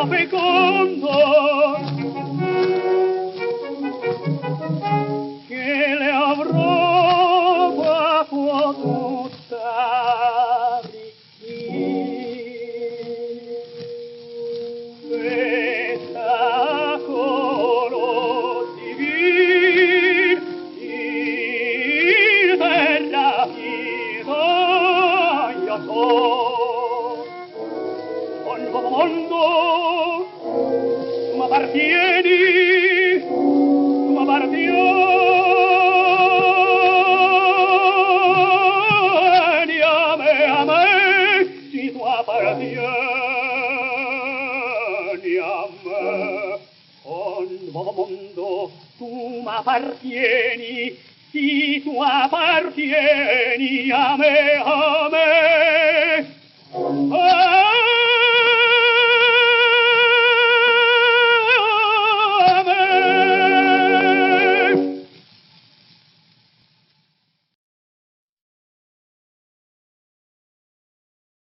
sia fecondo che le avrò potuta spettacolo divin in terra io so un nuovo mondo tu m'appartieni a me si tu appartieni a me un nuovo mondo tu m'appartieni si tu appartieni a me